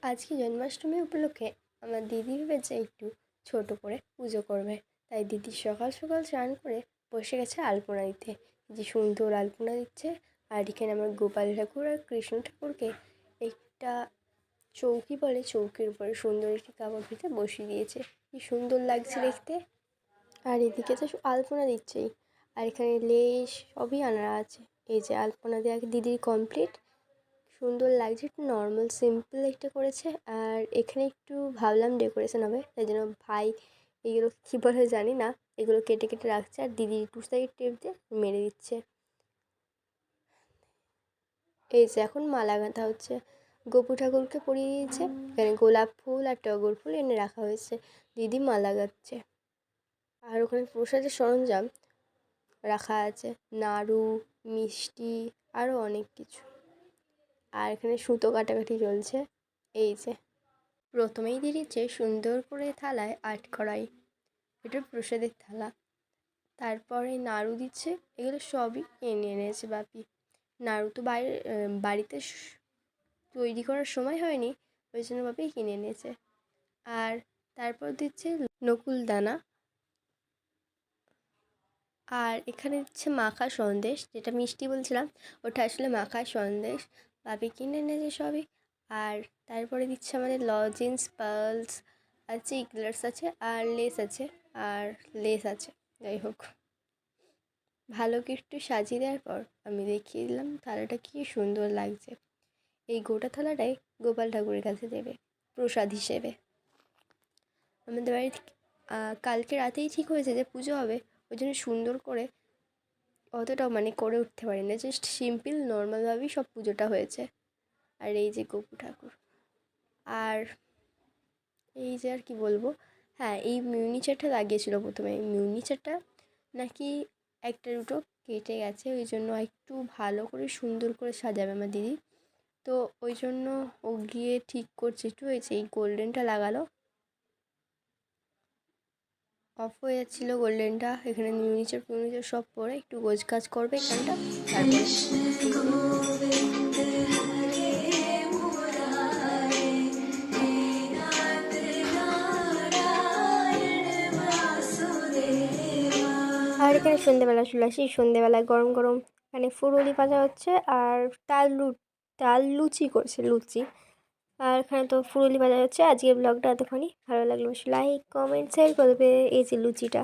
আজকে জন্মাষ্টমী উপলক্ষে আমার দিদি ভেবেছে একটু ছোট করে পুজো করবে। তাই দিদি সকাল সকাল স্নান করে বসে গেছে আলপনা দিতে। যে সুন্দর আলপনা দিচ্ছে। আর এখানে আমার গোপাল ঠাকুর আর কৃষ্ণ ঠাকুরকে একটা চৌকি বলে, চৌকির উপরে সুন্দর একটি কাপড় ভিতরে বসিয়ে দিয়েছে। কি সুন্দর লাগছে দেখতে। আর এদিকে তো আলপনা দিচ্ছেই, আর এখানে লেস সবই আনা আছে। এই যে আলপনা দেওয়া দিদির কমপ্লিট, সুন্দর লাগছে। একটু নর্মাল সিম্পল একটা করেছে। আর এখানে একটু ভাবলাম ডেকোরেশন হবে, তাই জন্য ভাই এগুলো কী বলে জানি না, এগুলো কেটে কেটে রাখছে। আর দিদি টু সাইড টেপ দিয়ে মেরে দিচ্ছে। এই যে এখন মালা গাঁথা হচ্ছে। গোপু ঠাকুরকে পরিয়ে দিয়েছে। এখানে গোলাপ ফুল আর টগর ফুল এনে রাখা হয়েছে। দিদি মালা গাঁথছে। আর ওখানে প্রসাদের সরঞ্জাম রাখা আছে, নাড়ু, মিষ্টি, আরও অনেক কিছু। আর এখানে সুতো কাটাকাটি চলছে। এই যে প্রথমেই দিয়ে দিচ্ছে সুন্দর করে থালায় কড়াই, এটা প্রসাদের থালা। তারপরে নাড়ু দিচ্ছে। এগুলো সবই এনে এনেছে বাপি। নাড়ু তো বাড়িতে তৈরি করার সময় হয়নি, ওই জন্য বাপি কিনে এনেছে। আর তারপর দিচ্ছে নকুল দানা। আর এখানে দিচ্ছে মাখা সন্দেশ, যেটা মিষ্টি বলছিলাম, ওটা আসলে মাখা সন্দেশ। বাপি কিনে এনেছে সবই। আর তারপরে দিচ্ছে আমাদের লজেন্স, পার্লস আছে, ইগলার্স আছে, আর লেস আছে, আর লেস আছে। যাই হোক, ভালো করে একটু সাজিয়ে দেওয়ার পর আমি দেখিয়ে দিলাম থালাটা কী সুন্দর লাগছে। এই গোটা থালাটাই গোপাল ঠাকুরের কাছে দেবে প্রসাদ হিসেবে। আমাদের বাড়িতে কালকে রাতেই ঠিক হয়েছে যে পুজো হবে, ওই জন্য সুন্দর করে অতটাও করে উঠতে পারি না, জাস্ট সিম্পল নর্মালভাবেই সব পুজোটা হয়েছে। আর এই যে গোপু ঠাকুর। আর এই যে আর কি বলবো, হ্যাঁ, এই মিউনিচারটা লাগিয়েছিল প্রথমে। এই মিউনিচারটা নাকি একটা দুটো কেটে গেছে, ওই জন্য একটু ভালো করে সুন্দর করে সাজাবে আমার দিদি। তো ওই জন্য ও গিয়ে ঠিক করছে একটু। হয়েছে এই গোল্ডেনটা লাগালো, অফ হয়ে যাচ্ছিলো গোল্ডেনটা। এখানে মিউনিচার সব পরে একটু গোছ কাজ করবে এখানটা। তারপরে আর এখানে সন্ধেবেলা চলে আসি। সন্ধেবেলায় গরম গরম এখানে ফুরুলি ভাজা হচ্ছে, আর ডাল লুচি করছে, লুচি। আর এখানে তো ফুরুলি ভাজা হচ্ছে। আজকের ব্লগটা এতক্ষণই। ভালো লাগলে লাইক, কমেন্ট, শেয়ার করবে। এই যে লুচিটা।